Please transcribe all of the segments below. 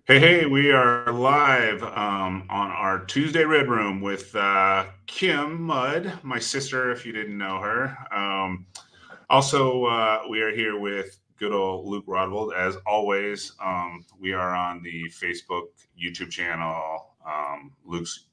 Hey, we are live on our Tuesday Red Room with Kim Mudd, my sister, if you didn't know her. Also, we are here with good old Luke Rodvold. As always, we are on the Facebook, YouTube channel, Luke's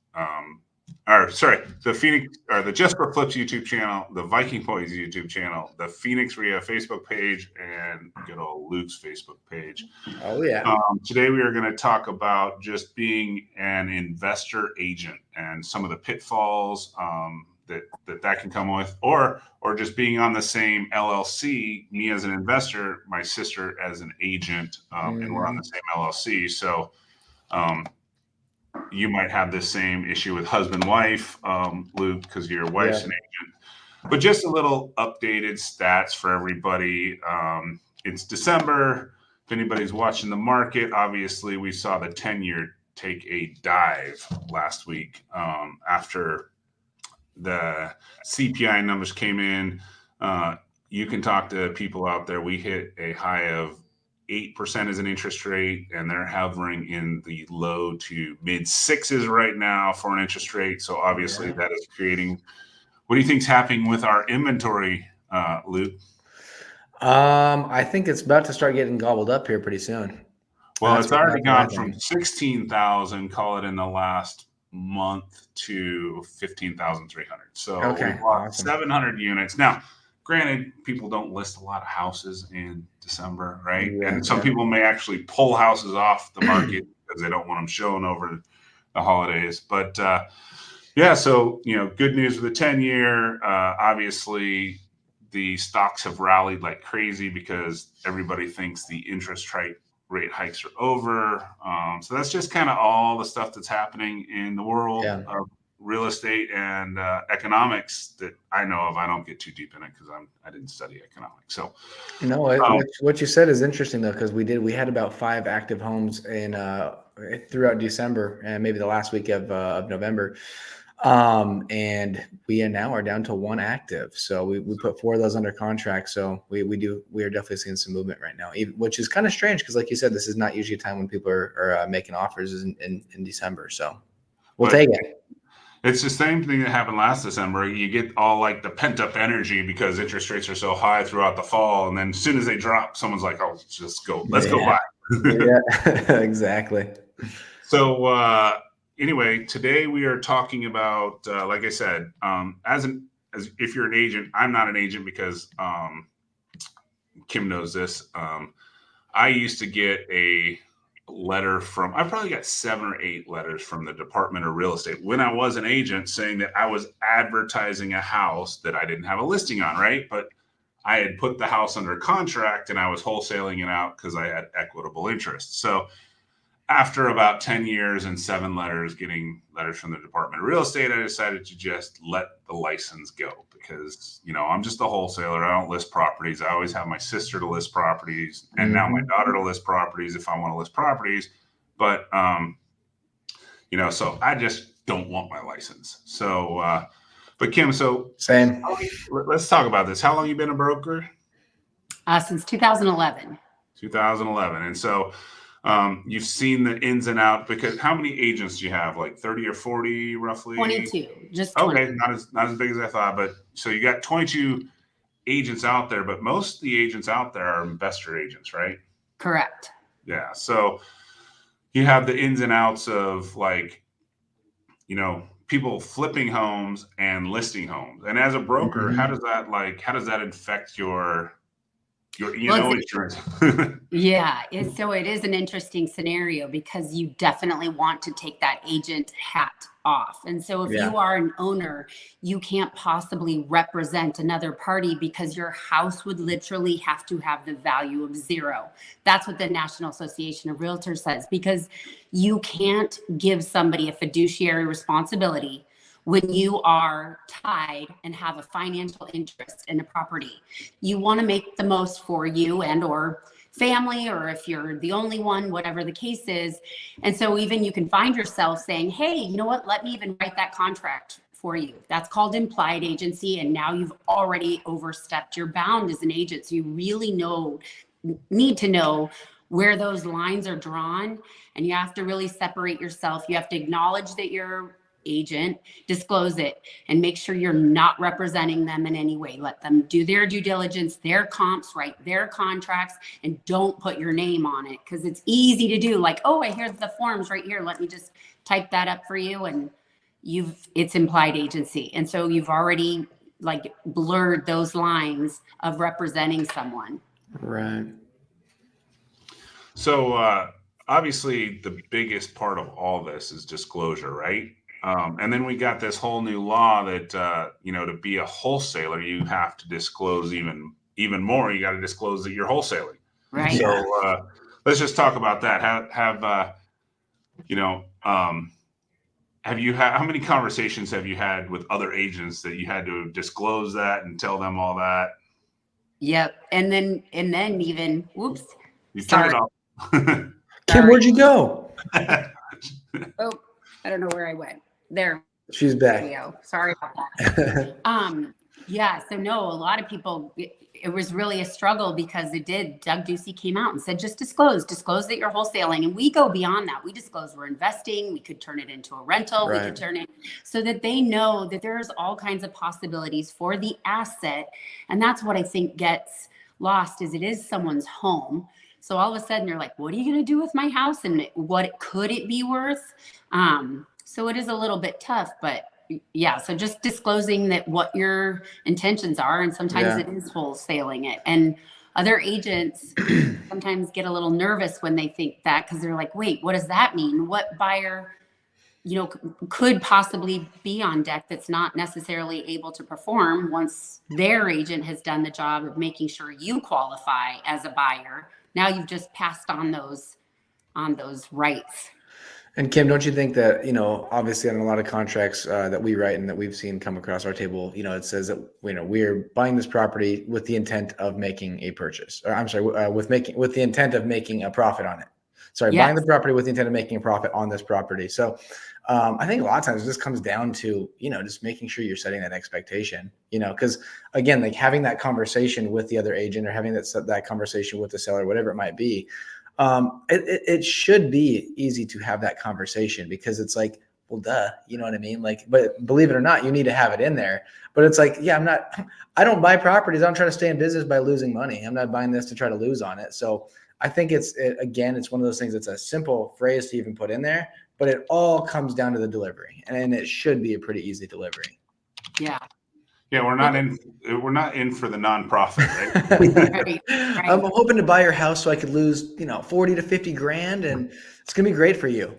or sorry, the Phoenix or the Just for Flips YouTube channel, the Viking Boys YouTube channel, the Phoenix Rio Facebook page, and good old Luke's Facebook page. Oh yeah. Today we are going to talk about just being an investor agent and some of the pitfalls that can come with, or just being on the same LLC. Me as an investor, my sister as an agent, and we're on the same LLC. So you might have the same issue with husband wife, Luke, because your wife's an agent. But just a little updated stats for everybody. It's December. If anybody's watching the market, obviously we saw the 10-year take a dive last week after the CPI numbers came in. You can talk to people out there. We hit a high of 8% as an interest rate, and they're hovering in the low to mid sixes right now for an interest rate. So obviously that is creating. What do you think's happening with our inventory, Luke? I think it's about to start getting gobbled up here pretty soon. Well, it's already gone from 16,000, call it in the last month, to 15,300. So we bought 700 units. Now, granted, people don't list a lot of houses in December, right? And some people may actually pull houses off the market because they don't want them showing over the holidays. But so good news with the 10-year. Obviously, the stocks have rallied like crazy because everybody thinks the interest rate hikes are over. So that's just kind of all the stuff that's happening in the world of real estate and economics that I know of. I don't get too deep in it because I didn't study economics. So what you said is interesting though, because we had about 5 active homes in throughout December and maybe the last week of November. And we now are down to 1 active. So we put 4 of those under contract. So we are definitely seeing some movement right now, which is kind of strange because, like you said, this is not usually a time when people are making offers in December. So we'll take it. It's the same thing that happened last December. You get all like the pent up energy because interest rates are so high throughout the fall, and then as soon as they drop, someone's like, "Oh, just go, let's go buy." Exactly. So. Anyway, today we are talking about, like I said, as if you're an agent. I'm not an agent because Kim knows this. I used to get a letter I probably got 7 or 8 letters from the Department of Real Estate when I was an agent saying that I was advertising a house that I didn't have a listing on, right? But I had put the house under contract and I was wholesaling it out because I had equitable interest. So after about 10 years and 7 letters, getting letters from the Department of Real Estate, I decided to just let the license go because, I'm just a wholesaler. I don't list properties. I always have my sister to list properties and now my daughter to list properties if I want to list properties. But, so I just don't want my license. So, but Kim, same. Let's talk about this. How long you been a broker? Since 2011. 2011. And so, you've seen the ins and outs because how many agents do you have? Like 30 or 40 roughly? 22. Just 20. Okay, not as big as I thought. But so you got 22 agents out there, but most of the agents out there are investor agents, right? Correct. Yeah. So you have the ins and outs of people flipping homes and listing homes. And as a broker, how does that affect your insurance? Yeah. So it is an interesting scenario because you definitely want to take that agent hat off. And so if you are an owner, you can't possibly represent another party because your house would literally have to have the value of 0. That's what the National Association of Realtors says, because you can't give somebody a fiduciary responsibility when you are tied and have a financial interest in a property. You want to make the most for you and or family, or if you're the only one, whatever the case is. And so even you can find yourself saying, hey, you know what, let me even write that contract for you. That's called implied agency. And now you've already overstepped your bound as an agent. So you really need to know where those lines are drawn, and you have to really separate yourself. You have to acknowledge that you're agent, disclose it, and make sure you're not representing them in any way. Let them do their due diligence, their comps, write their contracts, and don't put your name on it, because it's easy to do. Like, oh, here's the forms right here. Let me just type that up for you, and it's implied agency. And so you've already like blurred those lines of representing someone. Right. So obviously the biggest part of all this is disclosure, right? And then we got this whole new law that to be a wholesaler, you have to disclose even more. You got to disclose that you're wholesaling. Right. So let's just talk about that. How many conversations have you had with other agents that you had to disclose that and tell them all that? Yep. And then even, whoops. You turn it off. Kim, where'd you go? Oh, I don't know where I went. There. She's back. There we go. Sorry about that. Yeah. So no, a lot of people, it was really a struggle because Doug Ducey came out and said, just disclose that you're wholesaling. And we go beyond that. We disclose we're investing. We could turn it into a rental. Right. We could turn it so that they know that there's all kinds of possibilities for the asset. And that's what I think gets lost, is it is someone's home. So all of a sudden they're like, what are you going to do with my house? And what could it be worth? So it is a little bit tough, but yeah. So just disclosing that what your intentions are. And sometimes it is wholesaling it. And other agents sometimes get a little nervous when they think that, because they're like, wait, what does that mean? What buyer, could possibly be on deck that's not necessarily able to perform once their agent has done the job of making sure you qualify as a buyer? Now you've just passed on those rights. And Kim, don't you think that, obviously on a lot of contracts that we write and that we've seen come across our table, it says that, we're buying this property with the intent of making a purchase, or I'm sorry, with the intent of making a profit on it. Sorry, Yes. Buying the property with the intent of making a profit on this property. So I think a lot of times it just comes down to, just making sure you're setting that expectation, because again, like having that conversation with the other agent or having that conversation with the seller, whatever it might be, it should be easy to have that conversation, because it's like, well, duh, you know what I mean? Like, but believe it or not, you need to have it in there. But it's like, yeah, I don't buy properties. I don't try to stay in business by losing money. I'm not buying this to try to lose on it. So I think it's one of those things that's a simple phrase to even put in there, but it all comes down to the delivery, and it should be a pretty easy delivery. Yeah. Yeah, we're not in for the nonprofit, right? Right. I'm hoping to buy your house so I could lose, 40 to 50 grand, and it's going to be great for you.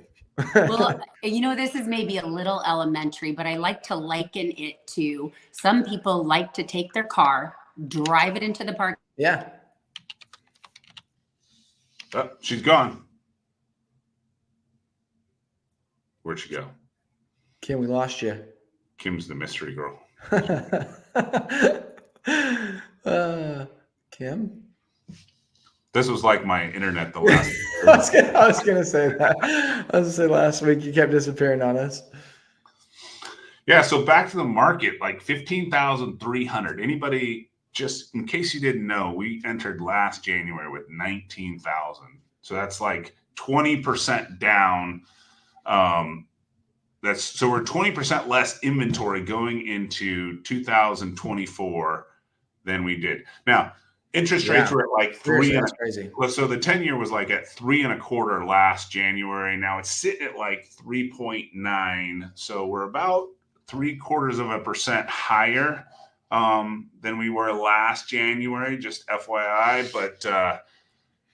Well, this is maybe a little elementary, but I like to liken it to, some people like to take their car, drive it into the park. Yeah. Oh, she's gone. Where'd she go? Kim, we lost you. Kim's the mystery girl. Kim? This was like my internet the last. I was gonna say that. I was gonna say last week you kept disappearing on us. Yeah, so back to the market, like 15,300. Anybody, just in case you didn't know, we entered last January with 19,000. So that's like 20% down. So we're 20% less inventory going into 2024 than we did. Now, interest rates were at like three. That's crazy. So the 10-year was like at 3.25 last January. Now it's sitting at like 3.9. So we're about 0.75% higher than we were last January, just FYI. But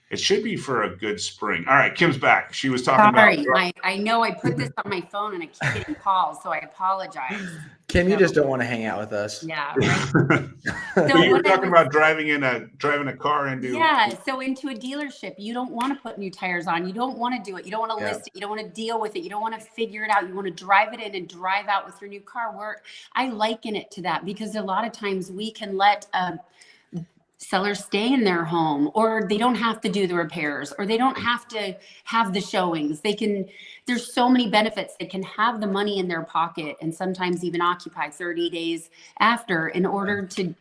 it should be for a good spring. All right, Kim's back. She was talking about. I know I put this on my phone and I keep getting calls, so I apologize. Kim, you just don't want to hang out with us. Yeah. Right? You were talking about driving a car into. Yeah. So into a dealership, you don't want to put new tires on. You don't want to do it. You don't want to list it. You don't want to deal with it. You don't want to figure it out. You want to drive it in and drive out with your new car. I liken it to that, because a lot of times we can let sellers stay in their home, or they don't have to do the repairs, or they don't have to have the showings. There's so many benefits. They can have the money in their pocket and sometimes even occupy 30 days after in order to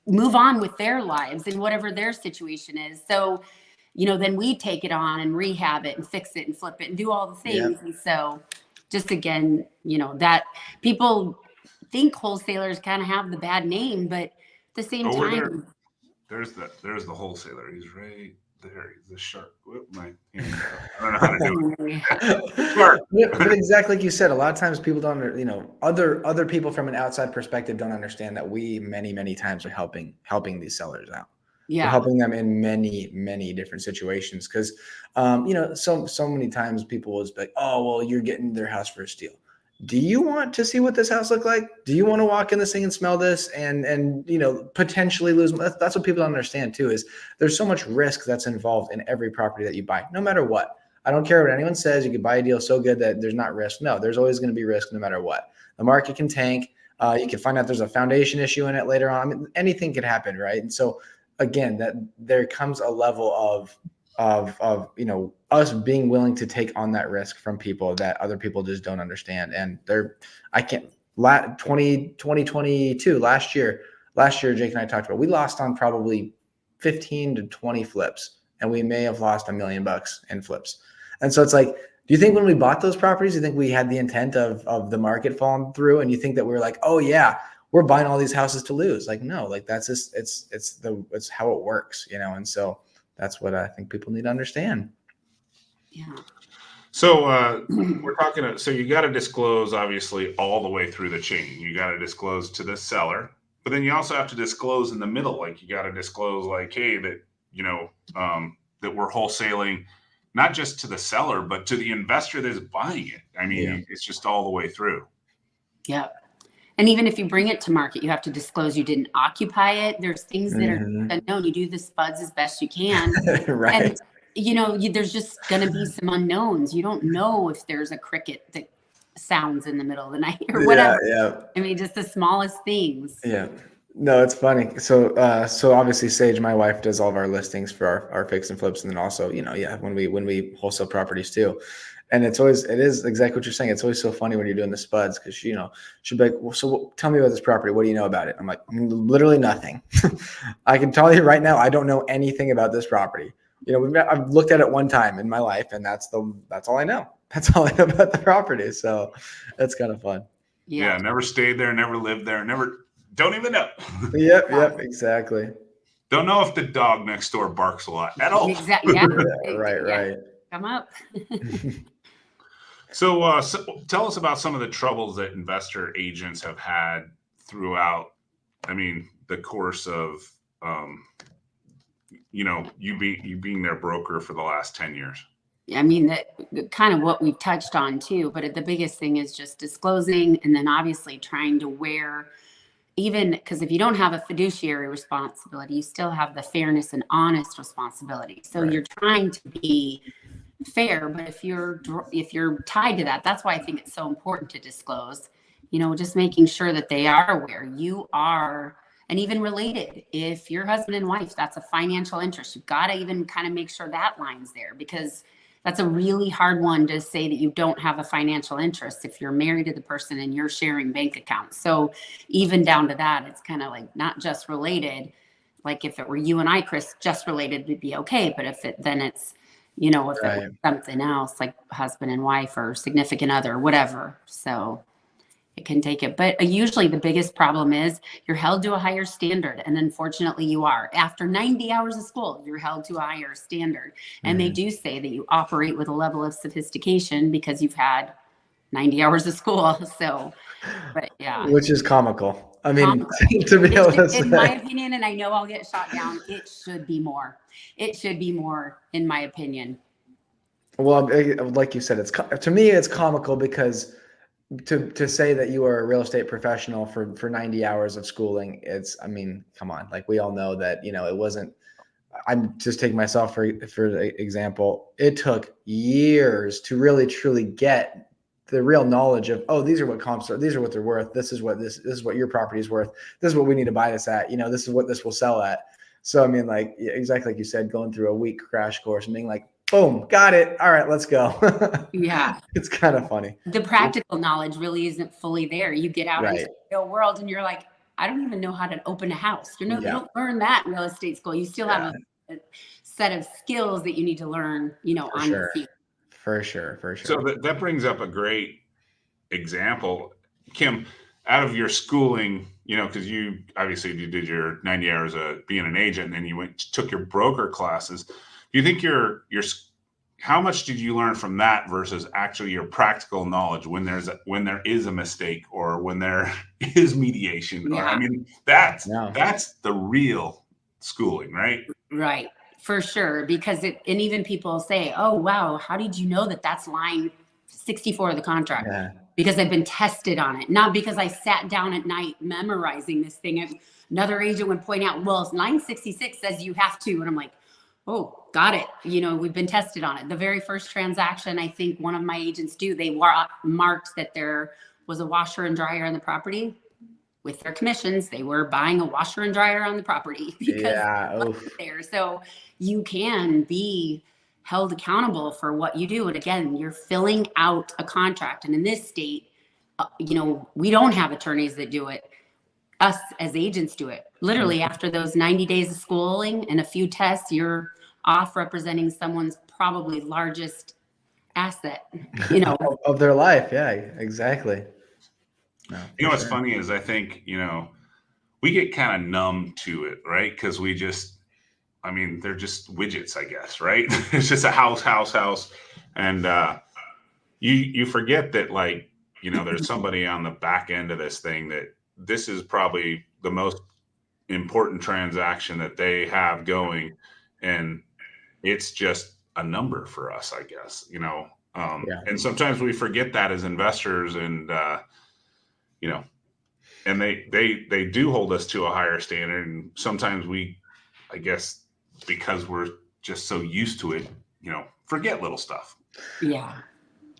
move on with their lives and whatever their situation is. So then we take it on and rehab it and fix it and flip it and do all the things. And so just again, that people think wholesalers kind of have the bad name, but at the same time, there's the wholesaler. He's right there. He's the shark. Whoop, I don't know how to do it. But exactly like you said, a lot of times people don't, other people from an outside perspective don't understand that we many times are helping these sellers out. Yeah. We're helping them in many different situations. Cause, so many times people will just be like, oh, well, you're getting their house for a steal. Do you want to see what this house look like? Do you want to walk in this thing and smell this and potentially lose? That's what people don't understand too, is there's so much risk that's involved in every property that you buy, no matter what. I don't care what anyone says. You could buy a deal so good that there's not risk. No, there's always going to be risk no matter what. The market can tank. You can find out there's a foundation issue in it later on. I mean, anything could happen, right? And so again, that there comes a level of us being willing to take on that risk from people that other people just don't understand. And 2022, last year, Jake and I talked about, we lost on probably 15 to 20 flips, and we may have lost $1 million in flips. And so it's like, do you think when we bought those properties, you think we had the intent of the market falling through? And you think that we were like, oh yeah, we're buying all these houses to lose? Like, no, like that's just, it's how it works, And so that's what I think people need to understand. Yeah. So we're talking. So you got to disclose, obviously, all the way through the chain. You got to disclose to the seller, but then you also have to disclose in the middle. Like you got to disclose, like, hey, that that we're wholesaling, not just to the seller, but to the investor that's buying it. I mean, It's just all the way through. Yeah. And even if you bring it to market, you have to disclose you didn't occupy it. There's things that are unknown. You do the spuds as best you can. Right. And, there's just going to be some unknowns. You don't know if there's a cricket that sounds in the middle of the night or whatever. Yeah. I mean, just the smallest things. Yeah. No, it's funny. So obviously Sage, my wife, does all of our listings for our fix and flips. And then also, when we wholesale properties too. And it is exactly what you're saying. It's always so funny when you're doing the spuds, because, she'll be like, well, so tell me about this property. What do you know about it? I'm like, literally nothing. I can tell you right now, I don't know anything about this property. I've looked at it one time in my life, and that's all I know. That's all I know about the property. So that's kind of fun. Yeah. Never stayed there, never lived there, don't even know. Yep, exactly. Don't know if the dog next door barks a lot at all. Exactly. Yeah. Right. Come up. So tell us about some of the troubles that investor agents have had throughout, the course of, you being their broker for the last 10 years. That kind of what we've touched on too, but the biggest thing is just disclosing, and then obviously trying to wear, even because if you don't have a fiduciary responsibility, you still have the fairness and honest responsibility. So You're trying to be fair, but if you're tied to that, that's why I think it's so important to disclose, just making sure that they are aware you are, and even related. If you're husband and wife, that's a financial interest. You've got to even kind of make sure that line's there, because that's a really hard one to say that you don't have a financial interest if you're married to the person and you're sharing bank accounts. So even down to that, it's kind of like not just related. Like if it were you and I, Chris, just related would be okay. But if it's if it was something else, like husband and wife or significant other, whatever. So it can take it. But usually the biggest problem is you're held to a higher standard. And unfortunately you are. After 90 hours of school, you're held to a higher standard. And they do say that you operate with a level of sophistication because you've had 90 hours of school. So, but yeah. Which is comical. To be able to say. In my opinion, and I know I'll get shot down, it should be more. It should be more, in my opinion. Well, like you said, to me, it's comical because to say that you are a real estate professional for 90 hours of schooling, come on. Like we all know that, it wasn't, I'm just taking myself for example. It took years to really truly get the real knowledge of, oh, these are what comps are. These are what they're worth. This is what your property is worth. This is what we need to buy this at. This is what this will sell at. So, exactly like you said, going through a week crash course and being like, boom, got it. All right, let's go. Yeah. It's kind of funny. The practical knowledge really isn't fully there. You get out into the real world and you're like, I don't even know how to open a house. You don't learn that in real estate school. You still have set of skills that you need to learn, you know, For on the sure. field. For sure. For So sure. that brings up a great example. Kim, out of your schooling, you know, because you obviously you did your 90 hours of being an agent, and then you took your broker classes. Do you think how much did you learn from that versus actually your practical knowledge when there is a mistake or when there is mediation? Or I Yeah. mean, that's No. the real schooling, right? Right. For sure. Because and even people say, oh, wow, how did you know that that's line 64 of the contract? Yeah. Because I've been tested on it, not because I sat down at night memorizing this thing. Another agent would point out, well, line 66 says you have to. And I'm like, oh, got it. You know, we've been tested on it. The very first transaction, I think one of my agents they marked that there was a washer and dryer on the property. With their commissions, they were buying a washer and dryer on the property because there. So you can be held accountable for what you do. And again, you're filling out a contract. And in this state, you know, we don't have attorneys that do it. Us as agents do it. Literally after those 90 days of schooling and a few tests, you're off representing someone's probably largest asset, you know. of their life. Yeah, exactly. No, You know what's funny is I think, you know, we get kind of numb to it, right? Because I mean, they're just widgets, I guess, right? It's just a house. And you forget that, like, you know, there's somebody on the back end of this thing that this is probably the most important transaction that they have going. And it's just a number for us, I guess, you know. And sometimes we forget that as investors, and you know, and they do hold us to a higher standard. And sometimes we, I guess, because we're just so used to it, you know, forget little stuff. Yeah.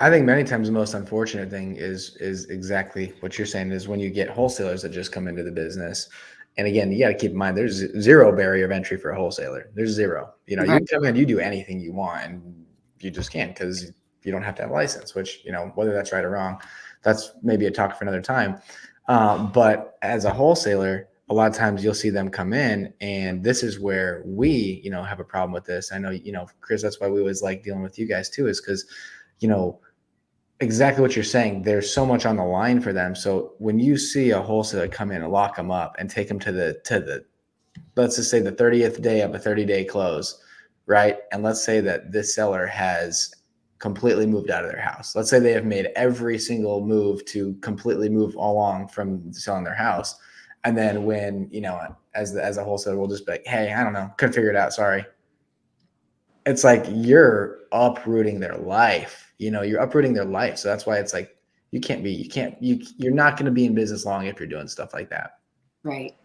I think many times the most unfortunate thing is exactly what you're saying, is when you get wholesalers that just come into the business. And again, you got to keep in mind, there's zero barrier of entry for a wholesaler. There's zero. You know, you come in, you do anything you want, and you just can't, because you don't have to have a license, which, you know, whether that's right or wrong, that's maybe a talk for another time. But as a wholesaler, a lot of times you'll see them come in, and this is where we, you know, have a problem with this. I know, you know, Chris, that's why we always like dealing with you guys too, is because, you know, exactly what you're saying. There's so much on the line for them. So when you see a wholesaler come in and lock them up and take them to the, let's just say the 30th day of a 30-day close, right? And let's say that this seller has completely moved out of their house. Let's say they have made every single move to completely move along from selling their house. And then when, you know, as a wholesaler, we'll just be like, hey, I don't know, couldn't figure it out. Sorry. It's like you're uprooting their life. You know, you're uprooting their life. So that's why it's like, you're not going to be in business long if you're doing stuff like that. Right.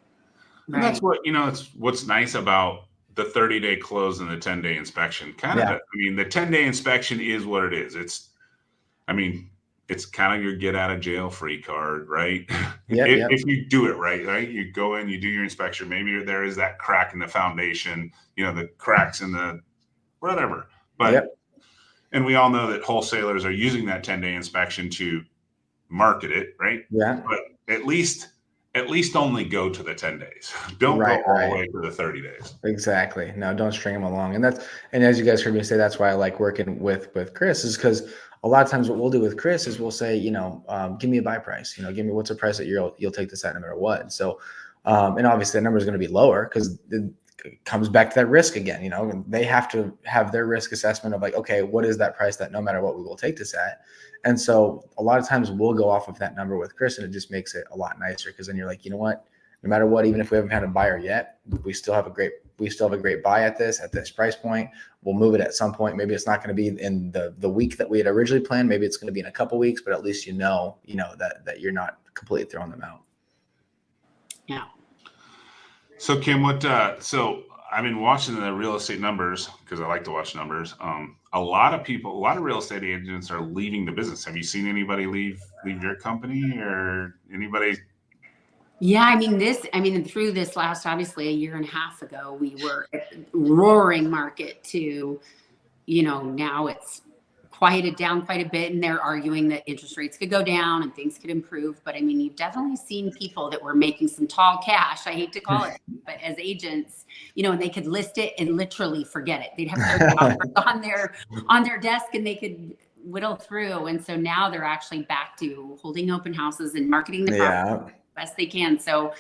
And that's what, you know, it's what's nice about the 30-day close and the 10-day inspection. I mean, the 10-day inspection is what it is. It's kind of your get out of jail free card, right? If you do it right? You go in, you do your inspection. Maybe there is that crack in the foundation, you know, the cracks in the whatever. But and we all know that wholesalers are using that 10-day inspection to market it, right? Yeah. But at least only go to the 10 days. Don't go all the way to the 30 days. Exactly. No, don't string them along. And as you guys heard me say, that's why I like working with Chris, is because a lot of times what we'll do with Chris is we'll say, you know, give me a buy price, you know, give me what's a price that you'll take this at no matter what. And so, and obviously that number is going to be lower because it comes back to that risk again. You know, they have to have their risk assessment of like, okay, what is that price that no matter what we will take this at? And so a lot of times we'll go off of that number with Chris, and it just makes it a lot nicer, because then you're like, you know what, no matter what, even if we haven't had a buyer yet, we still have a great buy at this price point. We'll move it at some point. Maybe it's not going to be in the week that we had originally planned. Maybe it's going to be in a couple weeks, but at least you know that you're not completely throwing them out. Yeah. So Kim, so I've been watching the real estate numbers because I like to watch numbers. A lot of real estate agents are leaving the business. Have you seen anybody leave your company, or anybody? Yeah, I mean, through this last, obviously a year and a half ago, we were at roaring market to, you know, now it's quieted down quite a bit, and they're arguing that interest rates could go down and things could improve. But I mean, you've definitely seen people that were making some tall cash. I hate to call it, but as agents, and they could list it and literally forget it. They'd have their offers on their desk, and they could whittle through. And so now they're actually back to holding open houses and marketing the property best they can. So,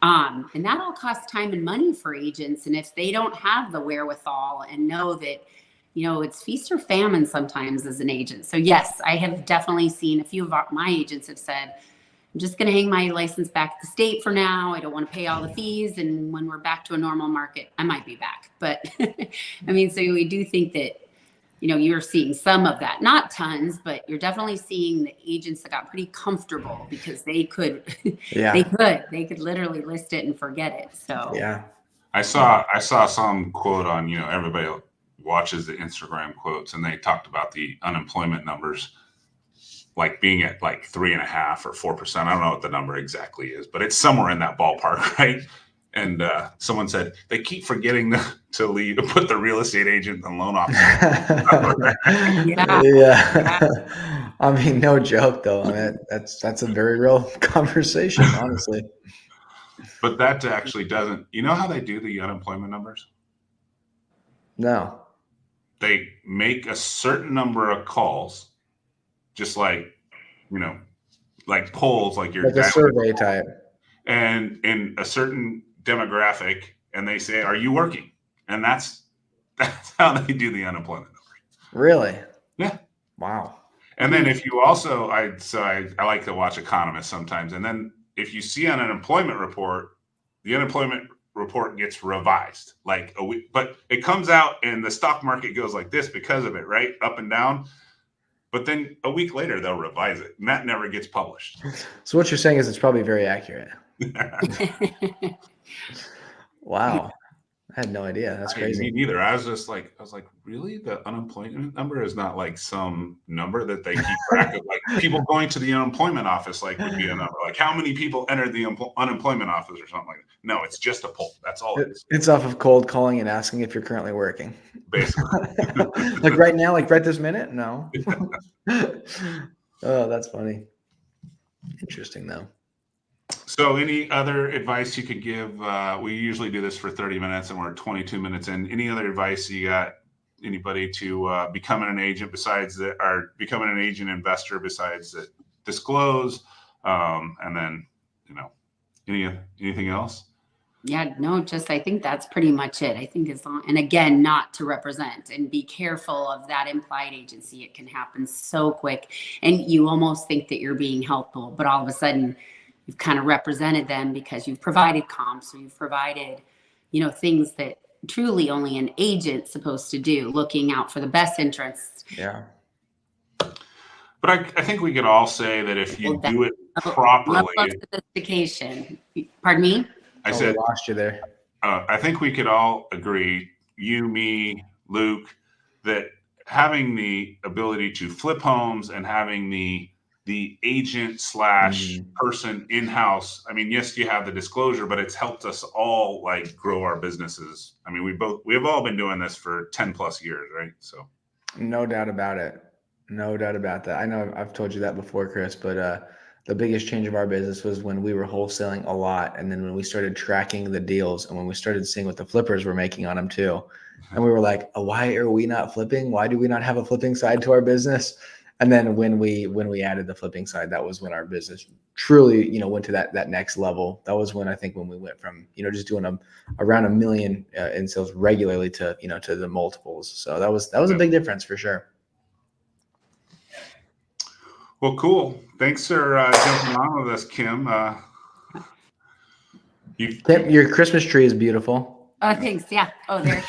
and that all costs time and money for agents. And if they don't have the wherewithal and know that, it's feast or famine sometimes as an agent. So yes, I have definitely seen a few of my agents have said, I'm just going to hang my license back at the state for now. I don't want to pay all the fees. And when we're back to a normal market, I might be back. But I mean, so we do think that, you're seeing some of that, not tons, but you're definitely seeing the agents that got pretty comfortable because they could, they could literally list it and forget it. So yeah, I saw some quote on, everybody watches the Instagram quotes, and they talked about the unemployment numbers like being at like 3.5% or 4%. I don't know what the number exactly is, but it's somewhere in that ballpark, right? And someone said they keep forgetting to put the real estate agent and loan officer. Yeah. I mean, no joke though. I mean, that's a very real conversation, honestly. But that actually doesn't. You know how they do the unemployment numbers? No. They make a certain number of calls, just like, like polls, like your like a survey type, and in a certain demographic, and they say, "Are you working?" And that's how they do the unemployment numbers. Really? Yeah. Wow. And then if you also, I like to watch economists sometimes, and then if you see an unemployment report, the unemployment report gets revised like a week, but it comes out and the stock market goes like this because of it, right? Up and down. But then a week later, they'll revise it, and that never gets published. So what you're saying is it's probably very accurate. Wow. I had no idea. That's crazy. Me neither. I was like, really? The unemployment number is not like some number that they keep track of. Like people going to the unemployment office, like would be a number. Like how many people entered the unemployment office or something like that. No, it's just a poll. That's all it is. It's off of cold calling and asking if you're currently working. Basically. Like right now, like right this minute? No. Oh, that's funny. Interesting though. So any other advice you could give? We usually do this for 30 minutes and we're 22 minutes in. Any other advice you got anybody to becoming an agent besides that, or becoming an agent investor besides that disclose? And then, anything else? Yeah, no, I think that's pretty much it. I think and again, not to represent, and be careful of that implied agency. It can happen so quick and you almost think that you're being helpful, but all of a sudden you've kind of represented them because you've provided comps or you've provided, things that truly only an agent's supposed to do, looking out for the best interests. Yeah. But I think we could all say that if you do it properly. Level of sophistication. Pardon me? I said, lost you there. I think we could all agree, you, me, Luke, that having the ability to flip homes and having the agent / person in-house. I mean, yes, you have the disclosure, but it's helped us all like grow our businesses. I mean, we have all been doing this for 10 plus years, right? So no doubt about it. No doubt about that. I know I've told you that before, Chris, but the biggest change of our business was when we were wholesaling a lot. And then when we started tracking the deals and when we started seeing what the flippers were making on them too. And we were like, why are we not flipping? Why do we not have a flipping side to our business? And then when we added the flipping side, that was when our business truly, went to that next level. That was when I think when we went from, just doing around $1 million in sales regularly to, to the multiples. So that was a big difference for sure. Well, cool. Thanks for jumping on with us, Kim. Kim, your Christmas tree is beautiful. Oh, thanks. Yeah. Oh, there.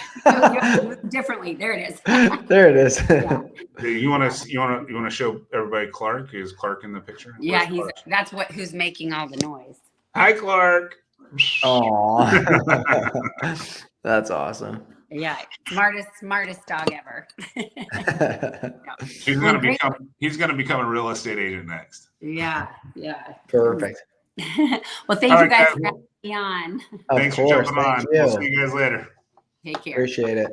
Differently. There it is. There it is. Yeah. You want to show everybody Clark? Is Clark in the picture? Yeah, that's who's making all the noise. Hi, Clark. Oh, that's awesome. Yeah, smartest dog ever. He's gonna become a real estate agent next. Yeah. Perfect. Well, thank you guys for having me on. Thanks for jumping on. We'll see you guys later. Take care. Appreciate it.